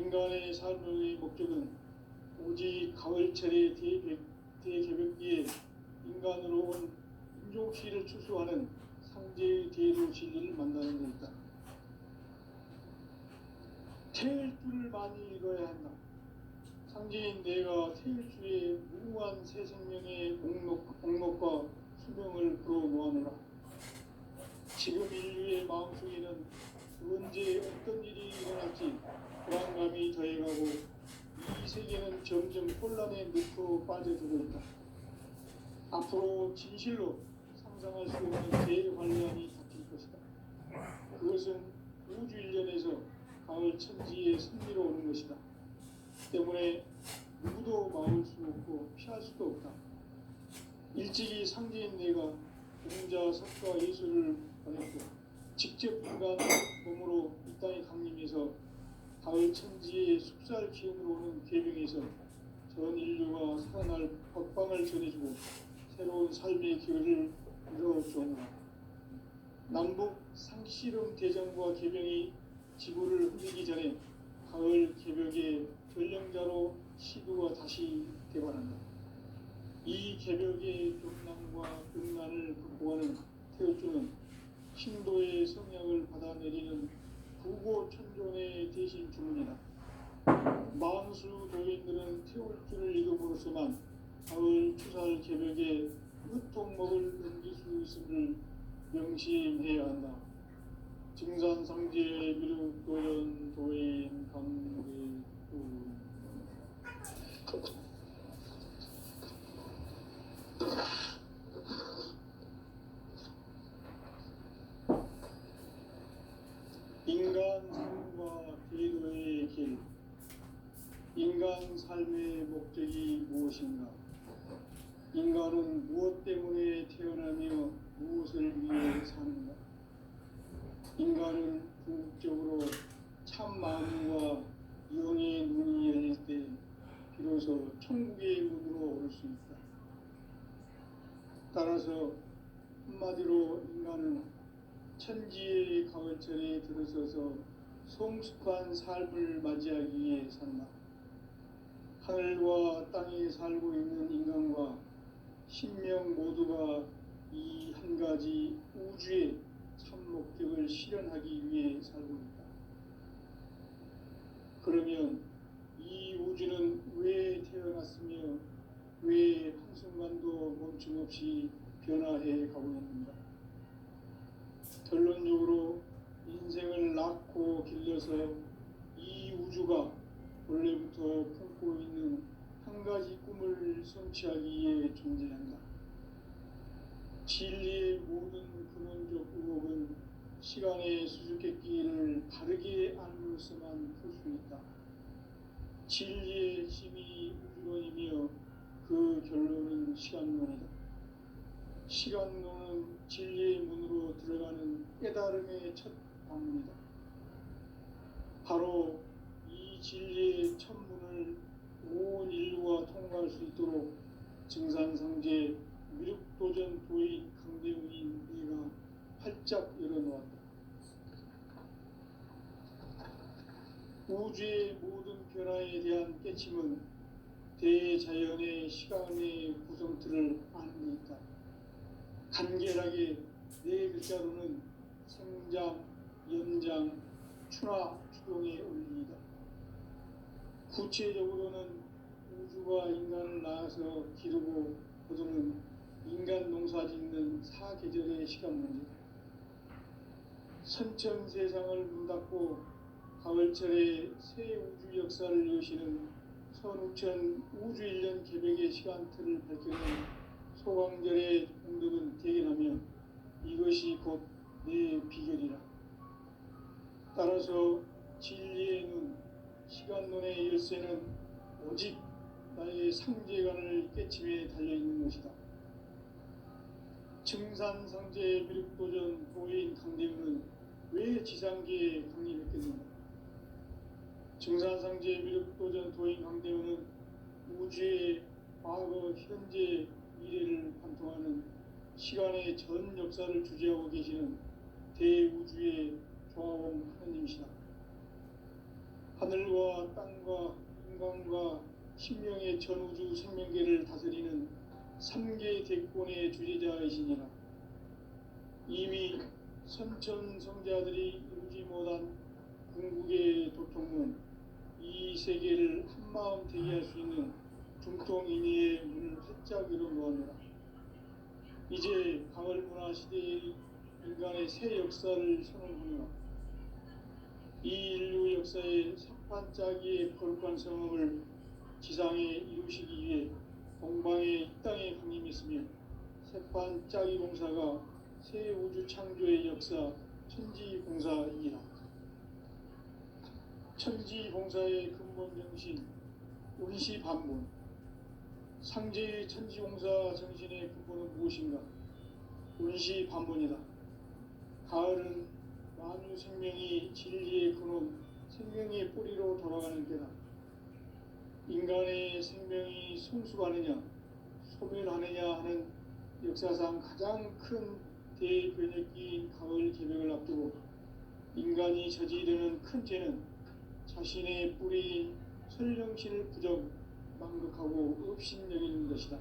인간의 삶의 목적은 오직 가을철의 대개벽기에 인간으로 온 인종시를 추수하는 상제의 대도 진리를 만나는 것이다. 태일주를 많이 읽어야 한다. 상제인 내가 태일주의 무궁한 새 생명의 목록과 수명을 불어모아노라. 지금 인류의 마음속에는 언제 어떤 일이 일어날지 불안감이 더해가고 이 세계는 점점 혼란의 늪으로 빠져들고 있다. 앞으로 진실로 상상할 수 없는 대환란이 닥칠 것이다. 그것은 우주 일련에서 가을 천지의 승리로 오는 것이다. 때문에 누구도 막을 수 없고 피할 수도 없다. 일찍이 상제인 내가 공자, 석가, 예수를 보냈고 직접 인간 몸으로 이 땅에 강림해서 가을 천지의 숙살 기운으로 오는 계명에서 전 인류가 살아날 법방을 전해주고 새로운 삶의 길을 이뤄주었노라. 남북 상씨름 대전과 계명이 지구를 흔들기 전에 가을 개벽의 전령자로 시두가 다시 대발한다. 이 개벽의 경난과 극난을 극복하는 태울주는 신도의 성령을 받아내리는 부고천존의 대신 주문이다. 만수 도인들은 태울주를 읽음으로써만 가을 추살 개벽에 으통먹을 넘길 수 있음을 명심해야 한다. 증산상제 미륵도연 도인 강대구 인간 삶과 대도의 길. 인간 삶의 목적이 무엇인가? 인간은 무엇 때문에 태어나며 무엇을 위해 사는가? 인간은 궁극적으로 참 마음과 영의 눈이 열릴 때 비로소 천국의 문으로 오를 수 있다. 따라서 한마디로 인간은 천지의 가을철에 들어서서 성숙한 삶을 맞이하기 위해 산다. 하늘과 땅에 살고 있는 인간과 신명 모두가 이 한 가지 우주의 참 목적을 실현하기 위해 살고 있다. 그러면 이 우주는 왜 태어났으며 왜 한순간도 멈춤없이 변화해 가고 있는가? 결론적으로 인생을 낳고 길러서 이 우주가 원래부터 품고 있는 한 가지 꿈을 성취하기 위해 존재한다. 진리의 모든 근원적 의혹은 시간의 수수께끼를 바르게 알므로서만 풀 수 있다. 진리의 힘이 우주론이며 그 결론은 시간론이다. 시간론은 진리의 문으로 들어가는 깨달음의 첫 방문이다. 바로 이 진리의 첫 문을 온 인류가 통과할 수 있도록 증산상제 미륵도전 도인 강대웅인 내가 활짝 열어놓았다. 우주의 모든 변화에 대한 깨침은 대자연의 시간의 구성틀을 아는 데 있다. 간결하게 네 글자로는 생장, 연장, 추나 추동의 원리이다. 구체적으로는 우주가 인간을 낳아서 기르고 거두는 인간 농사 짓는 사계절의 시간 문제다. 선천 세상을 문닫고 가을철에 새 우주 역사를 여시는 선우천 우주일년 개벽의 시간틀을 밝히는 소광절의 공덕은 대견하며 이것이 곧 내 비결이라. 따라서 진리의 눈, 시간론의 열쇠는 오직 나의 상제관을 깨침에 달려있는 것이다. 증산상제 미륵도전 도인 강대웅은 왜 지상계에 강림했겠는가? 증산상제 미륵도전 도인 강대웅은 우주의 과거, 현재, 미래를 관통하는 시간의 전 역사를 주재하고 계시는 대우주의 조화원 하느님이시다. 하늘과 땅과 인간과 신명의 전우주 생명계를 다스리는 삼계 대권의 주제자이시니라. 이미 선천성자들이 이루지 못한 궁극의 도통은 이 세계를 한마음 되게 할 수 있는 중통인의의 문을 활짝 열어놓았노라. 이제 가을 문화 시대의 인간의 새 역사를 선언하노라. 이 인류 역사의 석판짜기의 거룩한 성험을 지상에 이루시기 위해 동방의 이 땅에 강림했으며 석판짜기 공사가 새 우주 창조의 역사 천지공사이니라. 천지공사의 근본 정신 운시반본. 상제의 천지공사 정신의 근본은 무엇인가? 운시반본이다. 가을은 만유 생명이 진리의 근원, 생명의 뿌리로 돌아가는 때다. 인간의 생명이 성숙하느냐, 소멸하느냐 하는 역사상 가장 큰 대변혁기인 가을 개벽을 앞두고 인간이 저지르는 큰 죄는 자신의 뿌리인 설령신을 부정, 망극하고 업신여기는 것이다.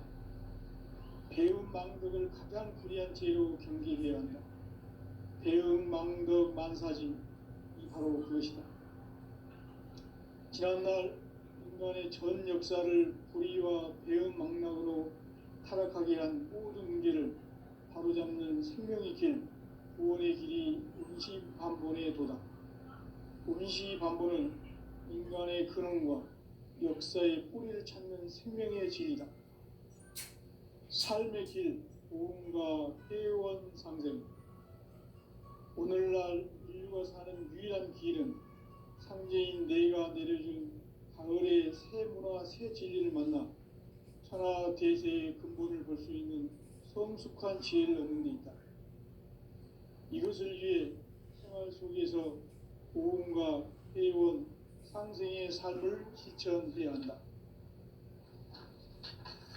배움 망덕을 가장 불의한 죄로 경계해야 한다. 배움 망덕 만사진이 바로 그것이다. 지난날 인간의 전 역사를 불의와 배움 망락으로 타락하게 한 모든 문제를 바로잡는 생명의 길, 구원의 길이 운시반본의 도다. 운시반본은 인간의 근원과 역사의 뿌리를 찾는 생명의 진리다. 삶의 길, 보험과 회원 상생. 오늘날 인류가 사는 유일한 길은 상제인 내가 내려준 가을의 새 문화, 새 진리를 만나 천하 대세의 근본을 볼 수 있는 성숙한 지혜를 얻는 데 있다. 이것을 위해 생활 속에서 보험과 회원, 상생의 삶을 실천해야 한다.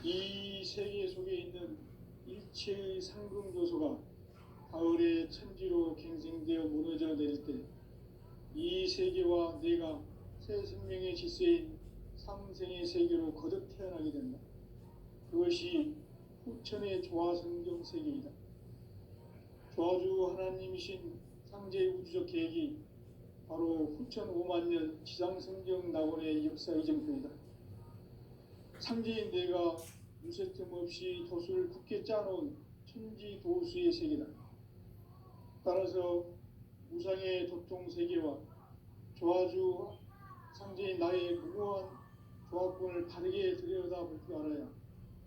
이 세계 속에 있는 일체의 상승조소가 가을의 천지로 갱생되어 무너져 내릴 때 이 세계와 내가 새 생명의 질서인 상생의 세계로 거듭 태어나게 된다. 그것이 후천의 조화성경 세계이다. 조화주 하나님이신 상제의 우주적 계획이 바로 후천 5만 년 지상성경 낙원의 역사 이정표이다. 상제인 내가 유세틈 없이 도수를 굳게 짜놓은 천지도수의 세계다. 따라서 무상의 도통 세계와 조화주 상제인 나의 무모한 조합권을 바르게 들여다볼 줄 알아야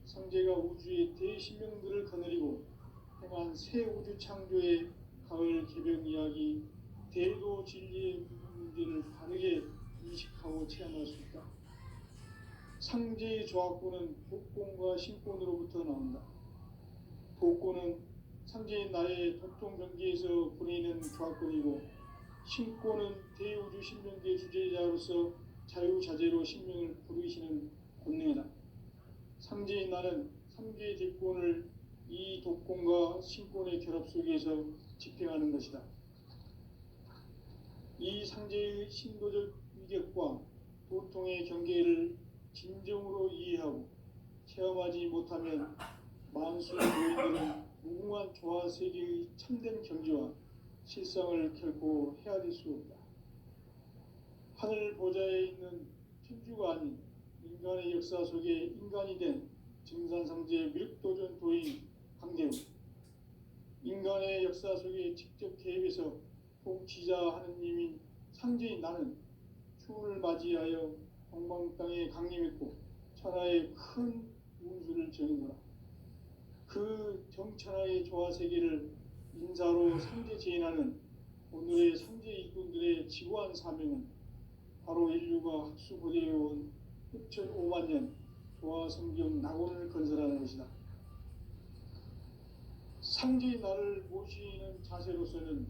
상제가 우주의 대신명들을 거느리고 행한 새 우주 창조의 가을 개벽 이야기, 대도 진리의 문제를 바르게 인식하고 체험할 수 있다. 상제의 조합권은 복권과 신권으로부터 나온다. 복권은 상제인 나의 도통 경계에서 보내는 조합권이고, 신권은 대우주 신명계 주제자로서 자유자재로 신명을 부르시는 권능이다. 상제인 나는 상제의 대권을 이 독권과 신권의 결합 속에서 집행하는 것이다. 이 상제의 신도적 위격과 도통의 경계를 진정으로 이해하고 체험하지 못하면 만수 노인들은 무궁한 조화 세계의 참된 경지와 실상을 결코 헤아릴 수 없다. 하늘 보좌에 있는 천주가 아닌 인간의 역사 속에 인간이 된 증산상제 밀도전 도인 강대우, 인간의 역사 속에 직접 개입해서 통치자 하느님인 상제인 나는 추운을 맞이하여 동방 땅에 강림했고 천하의 큰 운수를 저는구나. 그 정천하의 조화 세계를 인사로 상제 제인하는 오늘의 상제 일꾼들의 지구한 사명은 바로 인류가 학수고대해온 흡천 5만 년 조화 성경 낙원을 건설하는 것이다. 상제의 나를 모시는 자세로서는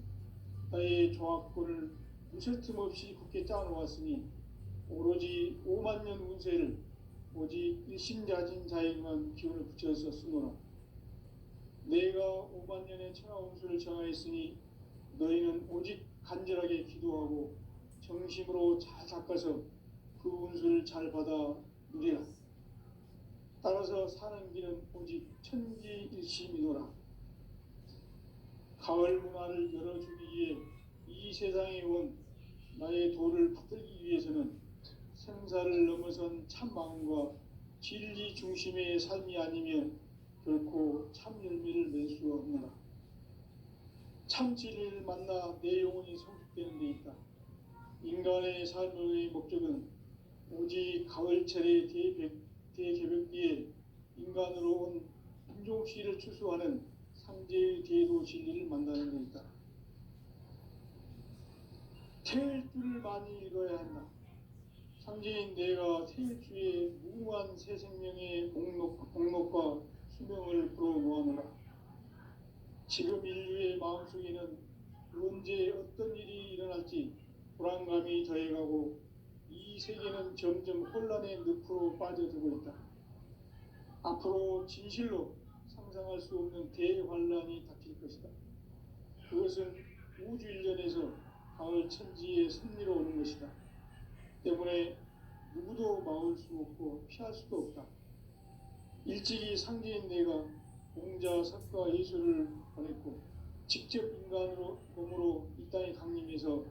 나의 조합권을 무쇠 틈 없이 굳게 짜놓았으니 오로지 5만 년 운세를 오직 일심자진 자에게만 기운을 붙여서 쓰노라. 내가 5만 년의 천하 운수를 정하였으니 너희는 오직 간절하게 기도하고 정심으로 잘 닦아서 그 운수를 잘 받아 누리라. 따라서 사는 길은 오직 천지일심이노라. 가을 문화를 열어주기 위해 이 세상에 온 나의 도를 받들기 위해서는 생사를 넘어선 참 마음과 진리 중심의 삶이 아니면 결코 참 열매를 맺을 수 없노라. 참 진리를 만나 내 영혼이 성숙되는 데 있다. 인간의 삶의 목적은 오직 가을철의 대개벽기에 인간으로 온 인종씨를 추수하는 상제의 대도 진리를 만나는 데 있다. 태일주를 많이 읽어야 한다. 상제인 내가 태일주의 무궁한 새 생명의 목록과 수명을 불어놓아노라. 지금 인류의 마음속에는 언제 어떤 일이 일어날지 불안감이 더해가고 이 세계는 점점 혼란의 늪으로 빠져들고 있다. 앞으로 진실로 상상할 수 없는 대환란이 닥칠 것이다. 그것은 우주 일련에서 가을 천지의 섭리로 오는 것이다. 때문에 누구도 막을 수 없고 피할 수도 없다. 일찍이 상제인 내가 공자, 석가, 예수를 보냈고 직접 인간으로 몸으로 이 땅에 강림해서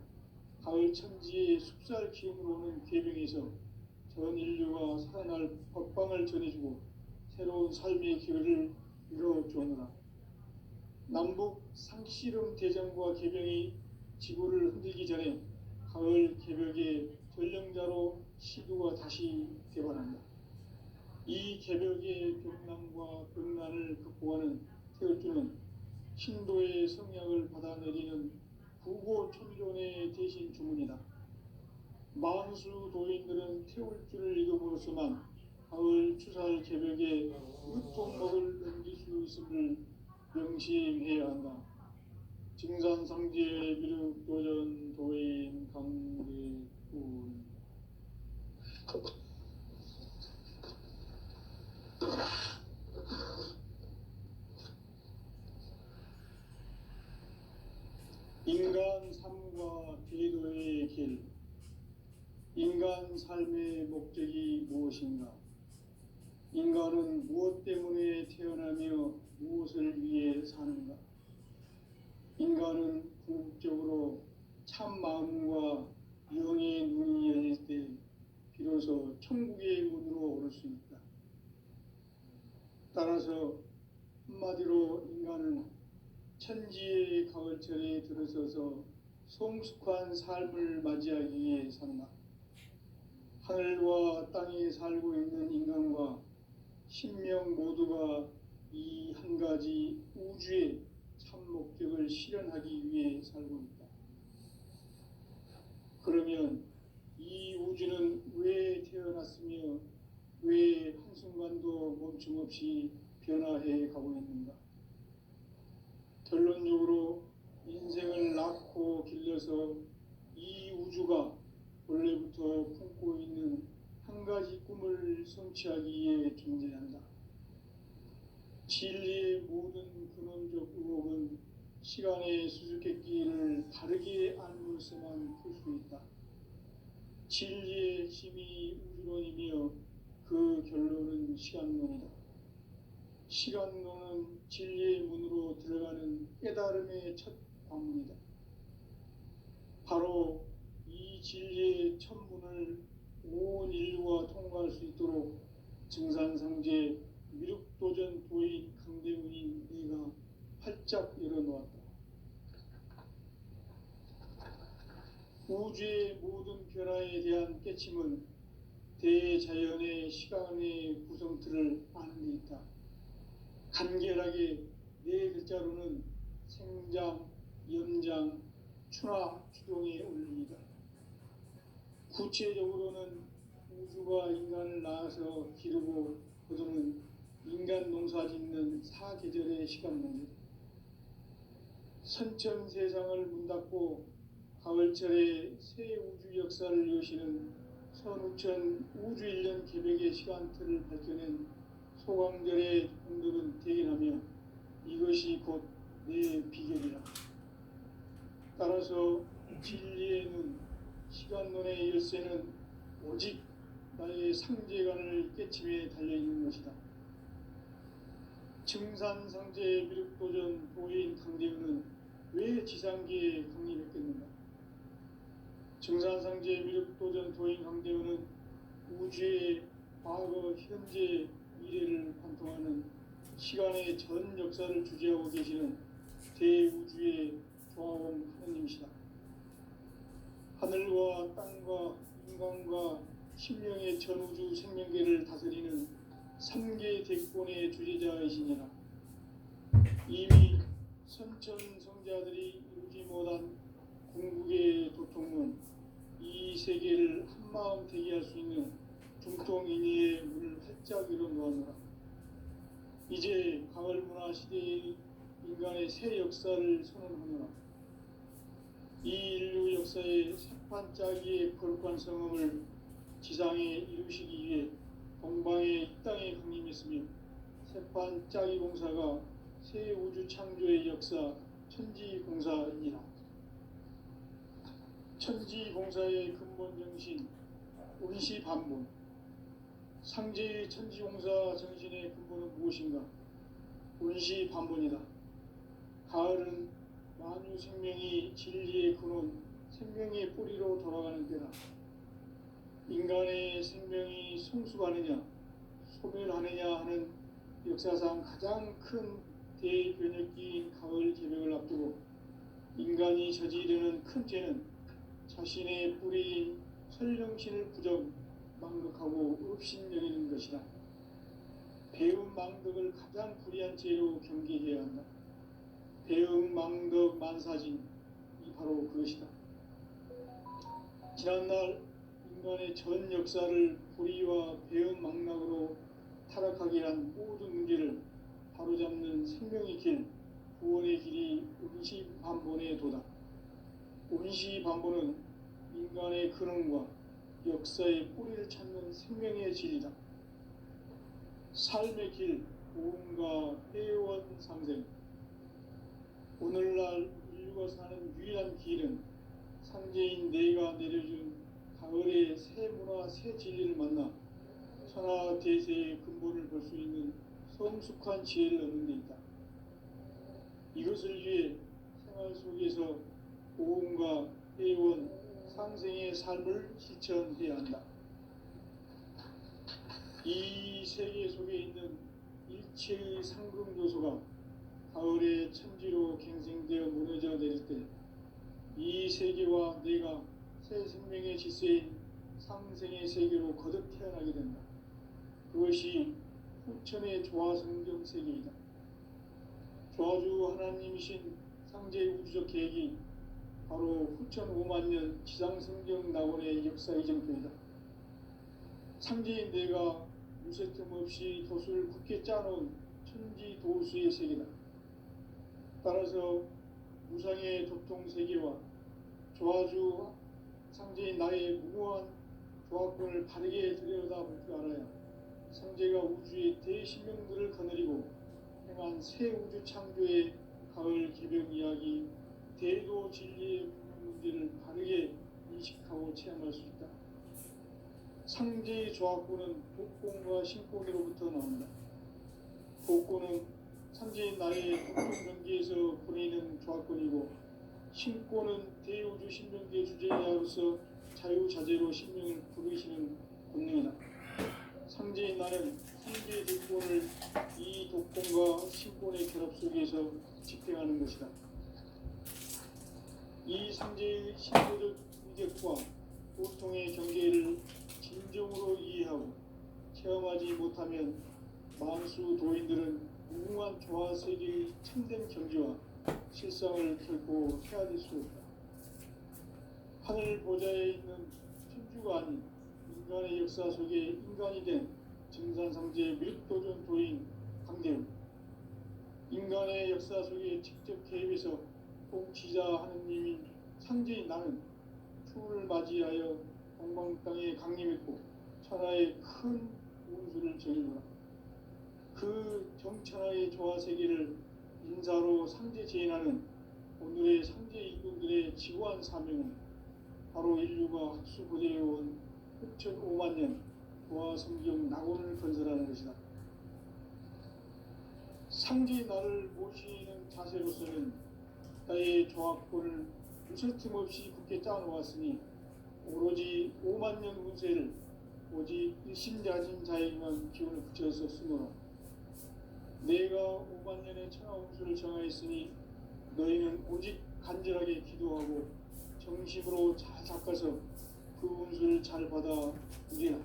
가을 천지의 숲살 기운으로 오는 궤병에서 전 인류가 살아날 법방을 전해주고 새로운 삶의 기회를 이뤄주오노라. 남북 상씨름 대전과 개병이 지구를 흔들기 전에 가을 개벽의 전령자로 시두가 다시 개발한다. 이 개벽의 벽난과 벽난을 극복하는 태울주는 신도의 성약을 받아내리는 구고천존의 대신 주문이다. 만수 도인들은 태울주를 읽음으로써만 가을 추살 개벽에 유통목을 넘길 수 있음을 명심해야 한다. 증산상제 미륵 도전 도인 강대군. 인간 삶과 대도의 길. 인간 삶의 목적이 무엇인가? 인간은 무엇 때문에 태어나며 무엇을 위해 사는가? 인간은 궁극적으로 참 마음과 영의 눈이 열릴 때 비로소 천국의 문으로 오를 수 있다. 따라서 한마디로 인간은 천지의 가을철에 들어서서 성숙한 삶을 맞이하기 위해 산다. 하늘과 땅에 살고 있는 인간과 신명 모두가 이 한 가지 우주의 참 목적을 실현하기 위해 살고 있다. 그러면 이 우주는 왜 태어났으며 왜 한순간도 멈춤없이 변화해 가고 있는가? 결론적으로 인생을 낳고 길러서 이 우주가 원래부터 품고 있는 한 가지 꿈을 성취하기 위해 존재한다. 진리의 모든 근원적 의혹은 시간의 수수께끼를 다르게 알면서만 풀 수 있다. 진리의 핵심이 우주론이며 그 결론은 시간론이다. 시간론은 진리의 문으로 들어가는 깨달음의 첫 관문이다. 바로 이 진리의 첫 문을 온 인류가 통과할 수 있도록 증산상제 미륵도전 도인 강대훈인 네가 활짝 열어놓았다. 우주의 모든 변화에 대한 깨침은 대자연의 시간의 구성틀을 아는 데 있다. 간결하게 네 글자로는 생장, 연장, 추나 추동의 원리이다. 구체적으로는 우주가 인간을 낳아서 기르고 거두는 인간 농사 짓는 사계절의 시간론이다. 선천 세상을 문닫고 가을철에 새 우주 역사를 여시는 선우천 우주일년 개벽의 시간틀을 밝혀낸 소강절의 공덕은 대견하며 이것이 곧 내 비결이라. 따라서 진리의 눈, 시간론의 열쇠는 오직 나의 상제관을 깨침에 달려있는 것이다. 증산상제 미륵도전 도인 강대우는 왜 지상계에 강림했겠는가? 증산상제 미륵도전 도인 강대우는 우주의 과거, 현재, 미래를 관통하는 시간의 전 역사를 주재하고 계시는 대우주의 조화원 하느님이시다. 하늘과 땅과 인간과 신명의 전우주 생명계를 다스리는 3계 대권의 주재자이시니라. 이미 선천성자들이 이루지 못한 궁극의 도통은 이 세계를 한마음 되게 할 수 있는 중통인의의 문을 활짝 열어놓았노라. 이제 가을 문화 시대의 인간의 새 역사를 선언하노라. 이 인류 역사의 새판짜기의 거룩한 성음을 지상에 이루시기 위해 동방의 이 땅에 강림했으며 새판짜기 공사가 새 우주 창조의 역사 천지공사이니라. 천지공사의 근본 정신 운시반본. 상제의 천지공사 정신의 근본은 무엇인가? 운시반본이다. 가을은 만유 생명이 진리의 근원, 생명의 뿌리로 돌아가는 때다. 인간의 생명이 성숙하느냐, 소멸하느냐 하는 역사상 가장 큰 대변혁기인 가을 개벽을 앞두고 인간이 저지르는 큰 죄는 자신의 뿌리인 설령신을 부정, 망덕하고 업신여기는 것이다. 배움 망덕을 가장 불의한 죄로 경계해야 한다. 배움 망덕 만사진이 바로 그것이다. 지난날 인간의 전 역사를 불의와 배움 망락으로 타락하게 한 모든 문제를 바로잡는 생명의 길, 구원의 길이 운시반본의 도다. 운시반본은 인간의 근원과 역사의 뿌리를 찾는 생명의 진리다. 삶의 길, 고음과 회원 상생. 오늘날 인류가 사는 유일한 길은 상제인 내가 내려준 가을의 새 문화, 새 진리를 만나 천하 대세의 근본을 볼 수 있는 성숙한 지혜를 얻는 데 있다. 이것을 위해 생활 속에서 고음과 회원, 상생의 삶을 실천해야 한다. 이 세계 속에 있는 일체의 상금 요소가 가을의 천지로 갱생되어 무너져 내릴 때 이 세계와 내가 새 생명의 질서인 상생의 세계로 거듭 태어나게 된다. 그것이 후천의 조화성경 세계이다. 조화주 하나님이신 상제의 우주적 계획이 바로 후천 5만 년 지상성경 낙원의 역사 이정표이다. 상제인 내가 유세틈 없이 도수를 굳게 짜놓은 천지 도수의 세계다. 따라서 무상의 도통 세계와 조화주 상제인 나의 무모한 조화권을 바르게 들여다볼 줄 알아야 상제가 우주의 대신명들을 거느리고 행한 새 우주 창조의 가을 개벽 이야기, 대도 진리의 문제를 바르게 인식하고 체험할 수 있다. 상제의 조화권은 복권과 신권으로부터 나온다. 복권은 상제인 나의 도통 경계에서 보내는 조화권이고, 신권은 대우주 신명계 주제자로서 자유자재로 신명을 부르시는 권능이다. 상제인 나는 상제의 독권을 이 독권과 신권의 결합 속에서 집행하는 것이다. 이 상제의 신도적 의격과 보통의 경계를 진정으로 이해하고 체험하지 못하면 만수 도인들은 무궁한 조화 세계의 참된 경지와 실상을 결코 헤아릴 수 없다. 하늘 보좌에 있는 천주가 아닌 인간의 역사 속에 인간이 된 증산상제 미륵도전 도인 강대우. 인간의 역사 속에 직접 개입해서 통치자 하느님인 상제인 나는 추운을 맞이하여 동방 땅에 강림했고 천하의 큰 운수를 정의노라. 그 정천하의 조화 세계를 인사로 상제 제인하는 오늘의 상제 일꾼들의 지고한 사명은 바로 인류가 학수고대해온 흑천 5만 년 보아 성경 낙원을 건설하는 것이다. 상제의 나를 모시는 자세로서는 나의 조합권을 무설틈 없이 굳게 짜놓았으니 오로지 5만 년 운세를 오직 일심자진 자에게만 기운을 붙여서 쓰노라. 내가 5만 년의 천하 운수를 정하였으니 너희는 오직 간절하게 기도하고 정심으로 잘 닦아서 그 운수를 잘 받아 누리라.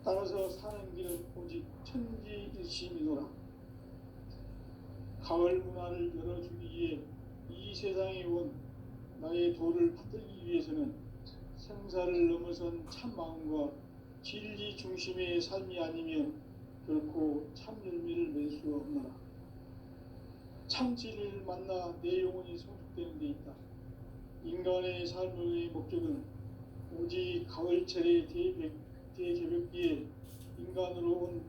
따라서 사는 길은 오직 천지일심이노라. 가을 문화를 열어주기 위해 이 세상에 온 나의 도를 받들기 위해서는 생사를 넘어선 참 마음과 진리 중심의 삶이 아니면 결코 참 열매를 맺을 수 없노라. 참 진리를 만나 내 영혼이 성숙되는 데 있다. 인간의 삶의 목적은 오직 가을철의 대개벽기에 인간으로 온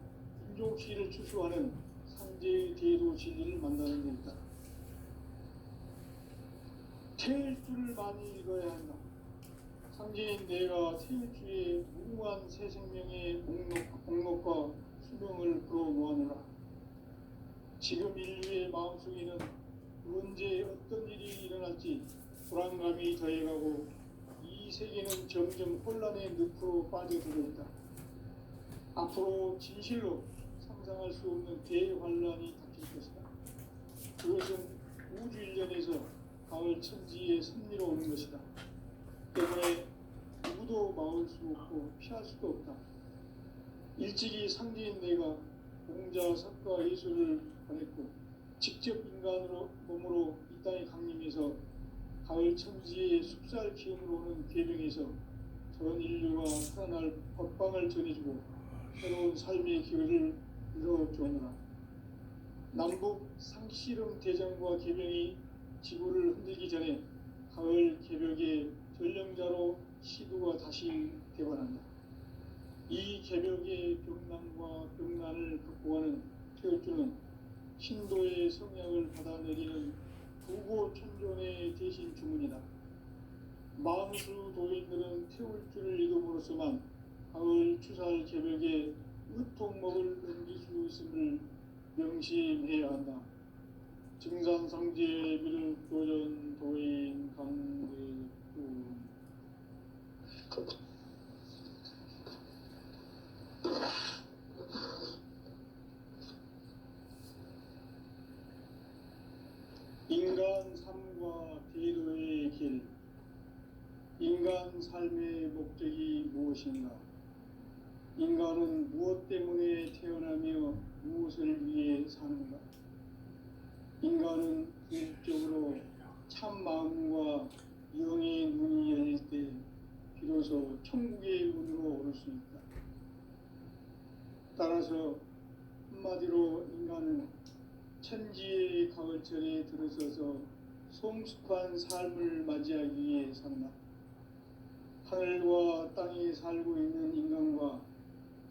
인종시를 추수하는 상제의 대도 진리를 만나는 데 있다. 태일주를 많이 읽어야 한다. 상제인 내가 태일주의 무궁한 새 생명의 목록과 수명을 불어모아노라. 지금 인류의 마음속에는 언제 어떤 일이 일어날지 불안감이 더해가고 이 세계는 점점 혼란의 늪으로 빠져들어 있다. 앞으로 진실로 상상할 수 없는 대환란이 닥칠 것이다. 그것은 우주 일련에서 가을 천지의 섭리로 오는 것이다. 때문에 누구도 막을 수 없고 피할 수도 없다. 일찍이 상제인 내가 공자, 석가, 예수를 보냈고 직접 인간으로 몸으로 이 땅에 강림해서 가을 천지의 숲살 기운으로 오는 계명에서 전 인류가 살아날 법방을 전해주고 새로운 삶의 기회를 이뤄주느라. 남북 상씨름 대전과 계명이 지구를 흔들기 전에 가을 개벽의 전령자로 시도가 다시 개관한다. 이 개벽의 병난과 병난을 극복하는 태울주는 신도의 성약을 받아내리는 부고천존의 대신 주문이다. 망수 도인들은 태울주를 이름으로서만 가을 추살 개벽에 으통먹을 넘길 수 있음을 명심해야 한다. 증산상제 비를 도전 도인 강대구 인간 삶과 대도의 길. 인간 삶의 목적이 무엇인가? 인간은 무엇 때문에 태어나며 무엇을 위해 사는가? 인간은 궁극적으로 참 마음과 영의 눈이 열릴 때 비로소 천국의 문으로 오를 수 있다. 따라서 한마디로 인간은 천지의 가을철에 들어서서 성숙한 삶을 맞이하기 위해 산다. 하늘과 땅에 살고 있는 인간과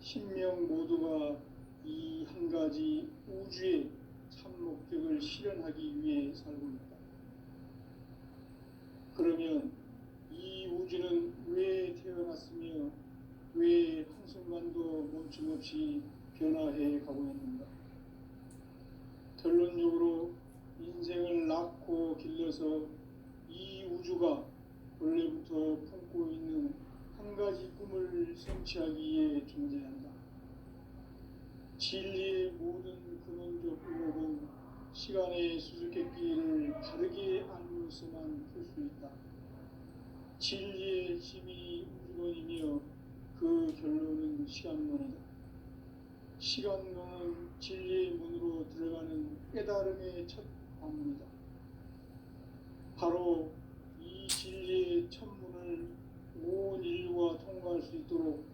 신명 모두가 이 한 가지 우주의 참 목적을 실현하기 위해 살고 있다. 그러면 이 우주는 왜 태어났으며 왜 한순간도 멈춤없이 변화해 가고 있는가? 결론적으로 인생을 낳고 길러서 이 우주가 원래부터 품고 있는 한 가지 꿈을 성취하기 위해 존재한다. 진리의 모든 근원적 의혹은 시간의 수수께끼를 바르게 알면서만 풀 수 있다. 진리의 힘이 우주론이며 그 결론은 시간론이다. 시간론은 진리의 문으로 들어가는 깨달음의 첫 관문이다. 바로 이 진리의 첫 문을 온 인류가 통과할 수 있도록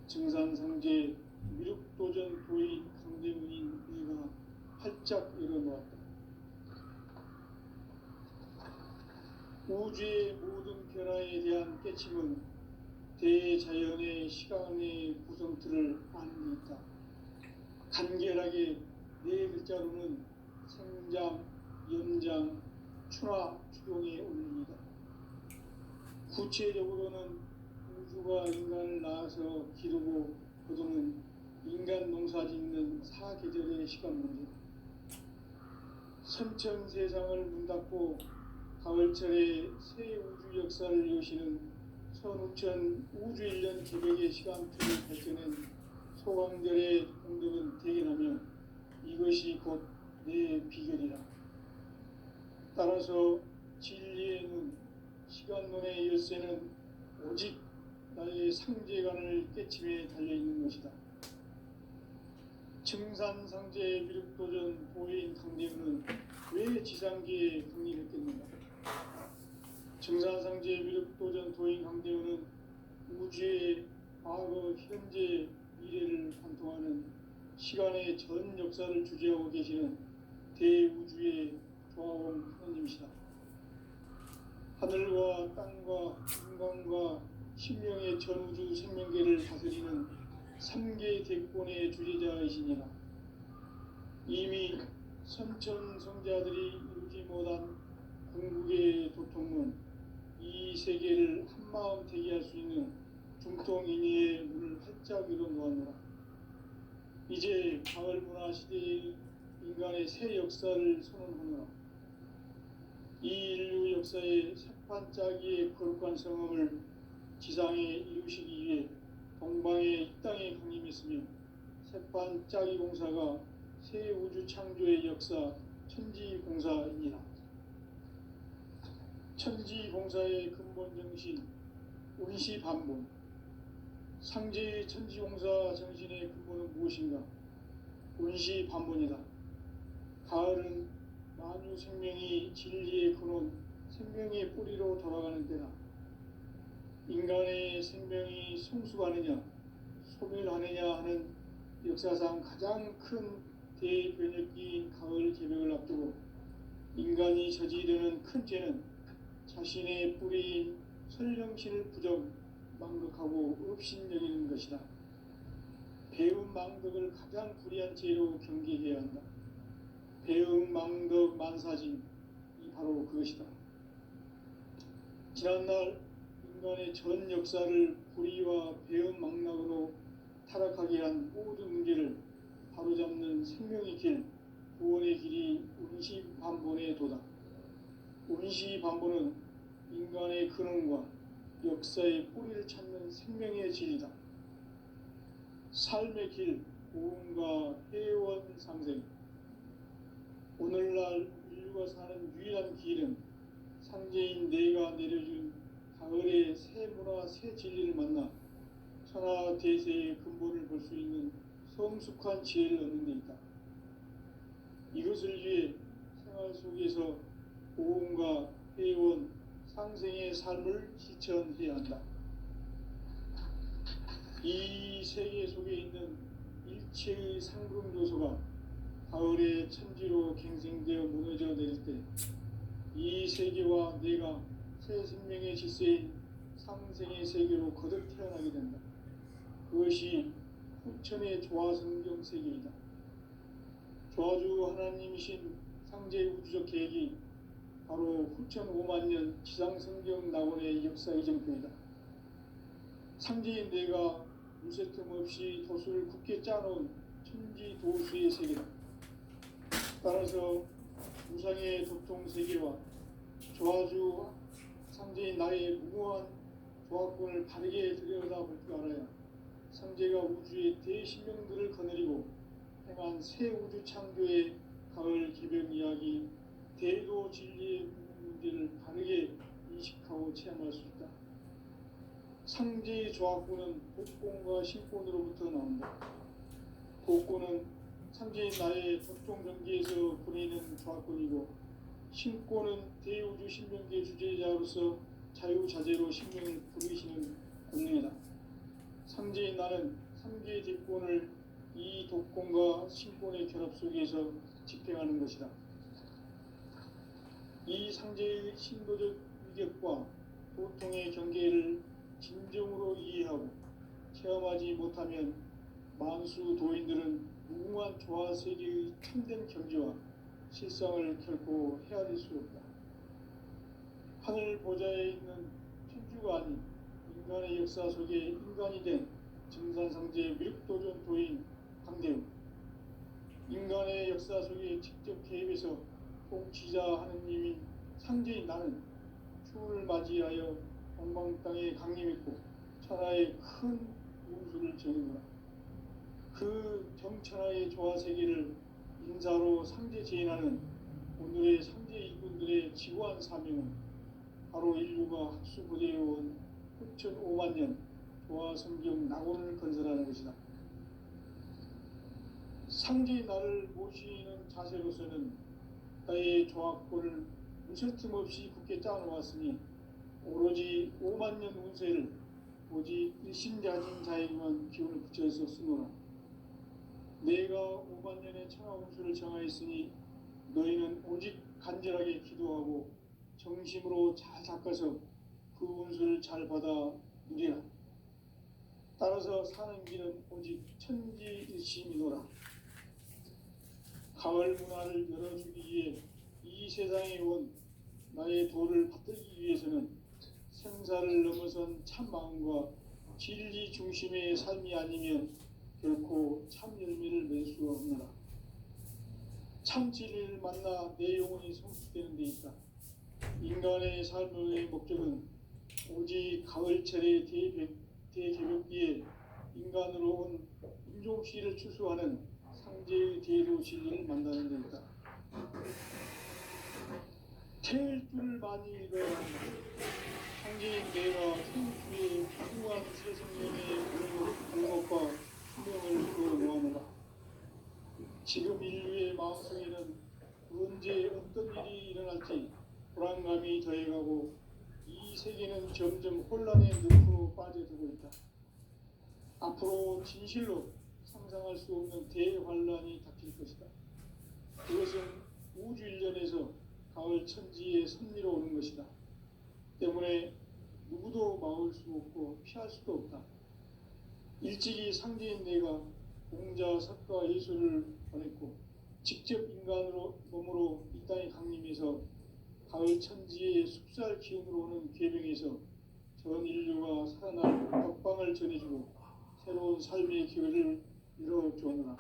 증산상제 미륵도전 도인 강대문인 내가 활짝 열어놓았다. 우주의 모든 변화에 대한 깨침은 대자연의 시간의 구성틀을 아는 데 있다. 간결하게 네 글자로는 생장, 연장, 추나, 추동의 원리이다. 구체적으로는 우주가 인간을 낳아서 기르고 거두는 인간 농사 짓는 사계절의 시간 문제, 선천 세상을 문 닫고 가을철에 새 우주 역사를 여시는 선우천 우주일년 기백의 시간표를 밝혀낸 소강절의 공덕은 대견하며 이것이 곧 내 비결이라. 따라서 진리의 눈, 시간론의 열쇠는 오직 나의 상제관을 깨침에 달려있는 것이다. 증산상제 미륵도전 도인 강대우는 왜 지상계에 강림했겠는가? 증산상제 미륵도전 도인 강대우는 우주의 과거, 현재, 미래를 관통하는 시간의 전 역사를 주재하고 계시는 대우주의 조화원 하나님이시다. 하늘과 땅과 인간과 신명의 전우주 생명계를 다스리는 3개 대권의 주제자이시니라. 이미 선천성자들이 이루지 못한 궁극의 도통은 이 세계를 한마음 되게 할 수 있는 중통인의의 문을 활짝 열어놓았노라. 이제 가을 문화 시대의 인간의 새 역사를 선언하노라. 이 인류 역사의 새판짜기의 거룩한 성함을 지상에 이루시기 위해 동방의 이 땅에 강림했으며 새판짜기 공사가 새 우주 창조의 역사 천지공사이니라. 천지공사의 근본 정신 운시반본, 상제의 천지공사 정신의 근본은 무엇인가? 운시반본이다. 가을은 만유 생명이 진리의 근원, 생명의 뿌리로 돌아가는 때다. 인간의 생명이 성숙하느냐, 소멸하느냐 하는 역사상 가장 큰 대변혁기인 가을 개벽을 앞두고 인간이 저지르는 큰 죄는 자신의 뿌리인 설령신을 부정, 망극하고 업신여기는 것이다. 배움 망덕을 가장 불의한 죄로 경계해야 한다. 배움 망덕 만사징이 바로 그것이다. 지난날 인간의 전 역사를 불의와 배움 망락으로 타락하게 한 모든 문제를 바로잡는 생명의 길, 구원의 길이 운시반본의 도다. 운시반본은 인간의 근원과 역사의 뿌리를 찾는 생명의 진리다. 삶의 길, 고음과 회원 상생. 오늘날 인류가 사는 유일한 길은 상제인 내가 내려준 가을의 새 문화, 새 진리를 만나 천하 대세의 근본을 볼 수 있는 성숙한 지혜를 얻는 데 있다. 이것을 위해 생활 속에서 고음과 회원, 상생의 삶을 실천해야 한다. 이 세계 속에 있는 일체의 상금 요소가 가을의 천지로 갱생되어 무너져 내릴 때 이 세계와 내가 새 생명의 질서인 상생의 세계로 거듭 태어나게 된다. 그것이 후천의 조화성경 세계이다. 조화주 하나님이신 상제 우주적 계획이 바로 후천 5만 년 지상성경 낙원의 역사 이정표이다. 상제인 내가 물새틈 없이 도수를 굳게 짜놓은 천지 도수의 세계다. 따라서 우상의 도통 세계와 조화주 상제인 나의 무모한 조화권을 바르게 들여다볼 줄 알아야 상제가 우주의 대신명들을 거느리고 행한 새 우주 창조의 가을 개벽 이야기, 대도 진리의 문제를 바르게 인식하고 체험할 수 있다. 상제의 조화권은 복권과 신권으로부터 나온다. 복권은 상제인 나의 도통 경계에서 보내는 조화권이고, 신권은 대우주 신명계 주제자로서 자유자재로 신명을 부르시는 권능이다. 상제인 나는 3개의 대권을 이 독권과 신권의 결합 속에서 집행하는 것이다. 이 상제의 신도적 위격과 도통의 경계를 진정으로 이해하고 체험하지 못하면 만수 도인들은 무궁한 조화세계의 참된 경지와 실상을 결코 헤아릴 수 없다. 하늘 보좌에 있는 천주 별거 아닌 인간의 역사 속에 인간이 된 증산상제 미륵도전도인 강대웅, 인간의 역사 속에 직접 개입해서 통치자 하느님인 상제인 나는 추운을 맞이하여 동방 땅에 강림했고 천하의 큰 운수를 정했노라. 그 정천하의 조화세계를 인사로 상제 제인하는 오늘의 상제 일꾼들의 지구한 사명은 바로 인류가 학수고대해온 9,500만 년 조화성경 낙원을 건설하는 것이다. 상제의 나를 모시는 자세로서는 나의 조합권을 무슨 틈없이 굳게 짜놓았으니 오로지 5만 년 운세를 오직 일심자진 자에게만 기운을 붙여서 쓰노라. 내가 5만 년의 천하 운수를 정하였으니 너희는 오직 간절하게 기도하고 정심으로 잘 닦아서 그 운수를 잘 받아 누리라. 따라서 사는 길은 오직 천지일심이노라. 가을 문화를 열어주기 위해 이 세상에 온 나의 도를 받들기 위해서는 생사를 넘어선 참 마음과 진리 중심의 삶이 아니면 결코 참 열매를 맺을 수가 없노라. 참 진리를 만나 내 영혼이 성숙되는 데 있다. 인간의 삶의 목적은 오직 가을철의 대개벽기에 인간으로 온 인종씨를 추수하는 상제의 대도 진리를 만나는 데 있다. 태일 줄을 많이 읽어야 한다. 상제인 내가 생주의 훌륭한 세상령의 공업과 수명을 이루어놓아노라. 지금 인류의 마음속에는 언제 어떤 일이 일어날지 불안감이 더해가고 이 세계는 점점 혼란의 늪으로 빠져들고 있다. 앞으로 진실로 상상할 수 없는 대환란이 닥칠 것이다. 그것은 우주 일련에서 가을 천지에 선미로 오는 것이다. 때문에 누구도 막을 수 없고 피할 수도 없다. 일찍이 상제인 내가 공자, 석가, 예수를 보냈고 직접 인간으로 몸으로 이 땅에 강림해서 가을 천지의 숲살 기운으로 오는 계명에서 전 인류가 살아날 덕방을 전해주고 새로운 삶의 기회를 이뤄주었노라.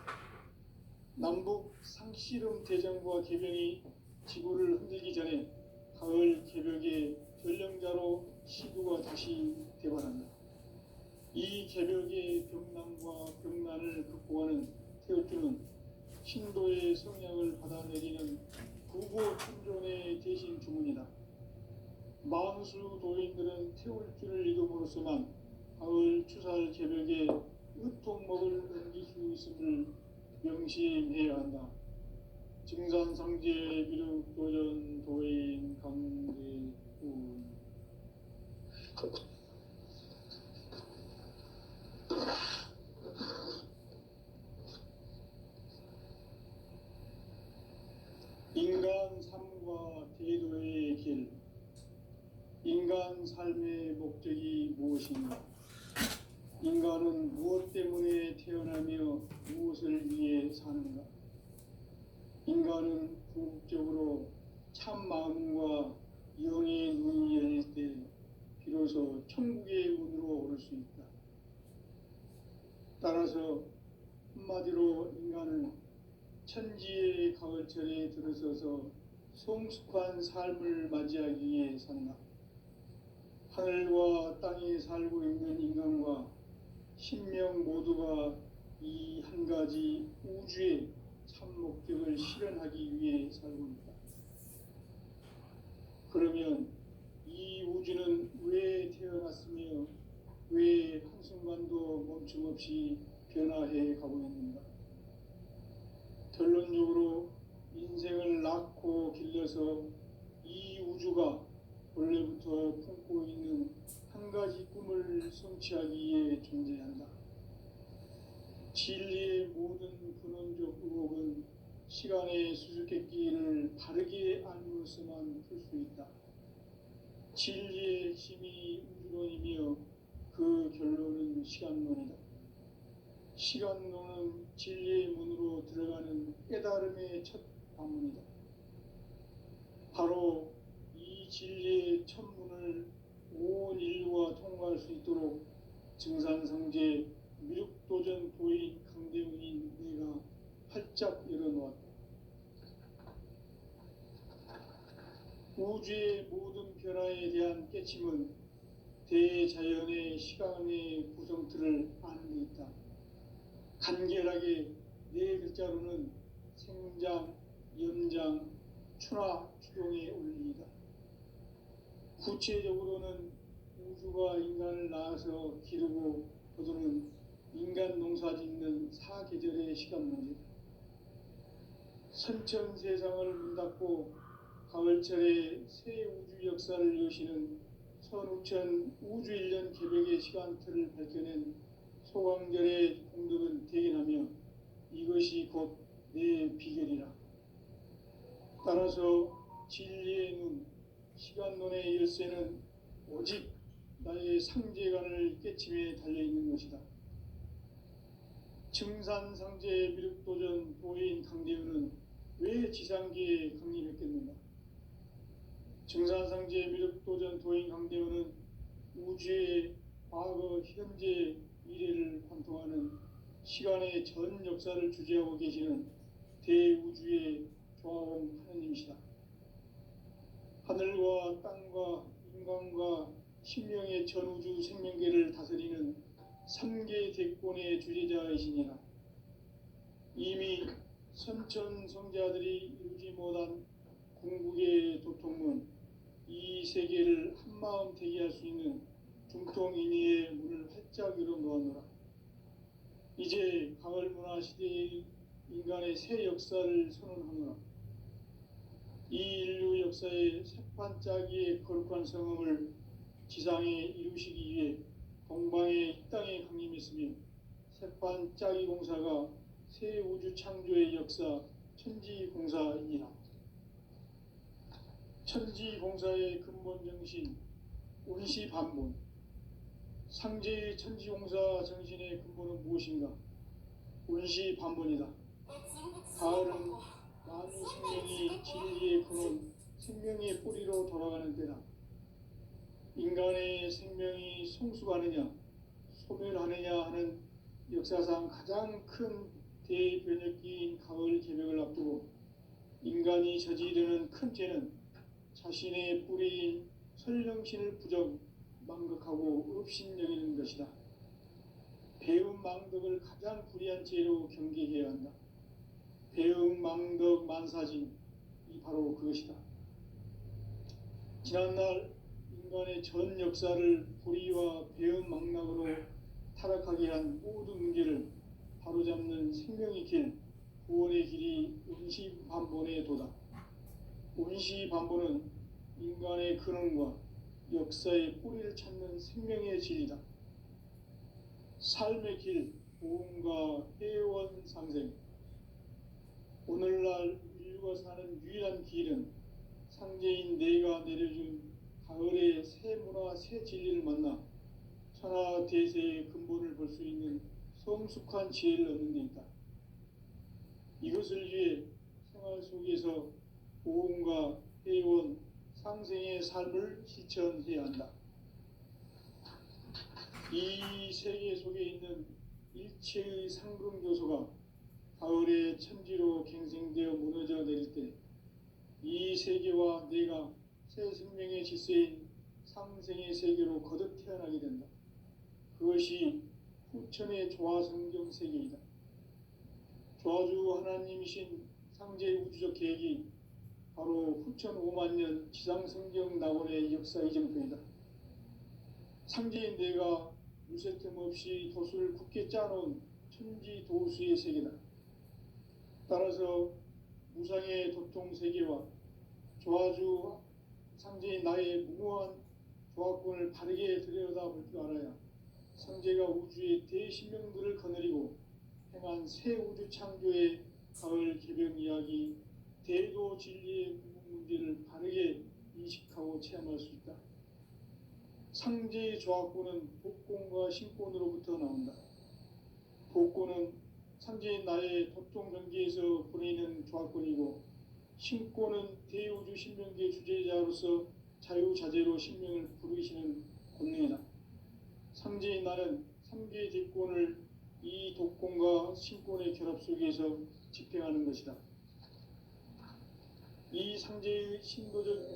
남북 상씨름 대전과 계명이 지구를 흔들기 전에 가을 개벽의 전령자로 시구가 다시 대발한다. 이 개벽의 병남과 병난을 극복하는 태어주는 신도의 성향을 받아내리는 부고 천존의 대신 주문이다. 만수 도인들은 태울 줄을 이름으로서만 가을 추살 개벽에 으통먹을 넘길 수 있음을 명심해야 한다. 증산상제 비륵 도전 도인 강대훈. 인간 삶과 대도의 길. 인간 삶의 목적이 무엇인가? 인간은 무엇 때문에 태어나며 무엇을 위해 사는가? 인간은 궁극적으로 참 마음과 영의 눈이 열릴 때 비로소 천국의 문으로 오를 수 있다. 따라서 한마디로 인간은 천지의 가을철에 들어서서 성숙한 삶을 맞이하기 위해 산다. 하늘과 땅에 살고 있는 인간과 신명 모두가 이 한 가지 우주의 참 목적을 실현하기 위해 살고 있다. 그러면 이 우주는 왜 태어났으며 왜 한순간도 멈춤없이 변화해 가고 있는가? 결론적으로 인생을 낳고 길러서 이 우주가 원래부터 품고 있는 한 가지 꿈을 성취하기 위해 존재한다. 진리의 모든 근원적 의혹은 시간의 수수께끼를 바르게 알므로서만 풀 수 있다. 진리의 핵심이 우주론이며 그 결론은 시간론이다. 시간론은 진리의 문으로 들어가는 깨달음의 첫 방문이다. 바로 이 진리의 첫 문을 온 인류가 통과할 수 있도록 증산성제 미륵도전 도인 강대문인 내가 활짝 열어놓았다. 우주의 모든 변화에 대한 깨침은 대자연의 시간의 구성틀을 아는 데 있다. 간결하게 네 글자로는 생장, 연장, 추나 추동의 원리이다. 구체적으로는 우주가 인간을 낳아서 기르고 거두는 인간 농사 짓는 사계절의 시간 문제다. 선천 세상을 문 닫고 가을철에 새 우주 역사를 여시는 선우천 우주 1년 개벽의 시간틀을 밝혀낸 소강절의 공덕은 대견하며 이것이 곧 내 비결이라. 따라서 진리의 눈, 시간론의 열쇠는 오직 나의 상제관을 깨침에 달려있는 것이다. 증산상제 미륵도전 도인 강대현은 왜 지상계에 강림했겠는가? 증산상제 미륵도전 도인 강대현은 우주의 과거, 현재, 미래를 관통하는 시간의 전 역사를 주재하고 계시는 대우주의 조화원 하느님이시다. 하늘과 땅과 인간과 신명의 전우주 생명계를 다스리는 3계 대권의 주재자이시니라. 이미 선천성자들이 이루지 못한 궁극의 도통문, 이 세계를 한마음 대기할 수 있는 중통인의의 문을 활짝 열어놓았노라. 이제 가을 문화 시대의 인간의 새 역사를 선언하노라. 이 인류 역사의 새판짜기의 거룩한 성음을 지상에 이루시기 위해 동방의 이 땅에 강림했으며 새판짜기 공사가 새 우주 창조의 역사 천지공사이니라. 천지공사의 근본 정신 운시반본. 상제의 천지공사 정신의 근본은 무엇인가? 운시반본이다. 가을은 만유 생명이 진리의 근원, 생명의 뿌리로 돌아가는 때다. 인간의 생명이 성숙하느냐, 소멸하느냐 하는 역사상 가장 큰 대변혁기인 가을 개벽을 앞두고 인간이 저지르는 큰 죄는 자신의 뿌리인 설령신을 부정, 망극하고 업신여기는 것이다. 배움 망덕을 가장 불의한 죄로 경계해야 한다. 배움 망덕 만사진, 이 바로 그것이다. 지난날 인간의 전 역사를 불의와 배움 망락으로 타락하게 한 모든 문제를 바로잡는 생명의 길, 구원의 길이 운시반본의 도다. 운시반본은 인간의 근원과 역사의 뿌리를 찾는 생명의 진리다. 삶의 길, 보험과 회원 상생. 오늘날 인류가 사는 유일한 길은 상제인 내가 내려준 가을의 새 문화, 새 진리를 만나 천하 대세의 근본을 볼 수 있는 성숙한 지혜를 얻는 데 있다. 이것을 위해 생활 속에서 보험과 회원, 상생의 삶을 실천해야 한다. 이 세계 속에 있는 일체의 상근교소가 가을의 천지로 갱생되어 무너져 내릴 때 이 세계와 내가 새 생명의 질서인 상생의 세계로 거듭 태어나게 된다. 그것이 후천의 조화성경 세계이다. 조화주 하나님이신 상제의 우주적 계획이 바로 후천 5만년 지상성경 낙원의 역사 이정표이다. 상제인 내가 물새틈 없이 도수를 굳게 짜놓은 천지도수의 세계다. 따라서 무상의 도통세계와 조화주 상제인 나의 무모한 조화권을 바르게 들여다볼 줄 알아야 상제가 우주의 대신명들을 거느리고 행한 새 우주 창조의 가을 개벽 이야기, 대도 진리의 궁극 문제를 바르게 인식하고 체험할 수 있다. 상제의 조화권은 복권과 신권으로부터 나온다. 복권은 상제인 나의 도통 경계에서 보내는 조화권이고, 신권은 대우주 신명계 주제자로서 자유자재로 sinh命을 부르시는 권능이다. 상제인 나는 3개 대권을 이 독권과 신권의 결합 속에서 집행하는 것이다. 이 상제의 신도적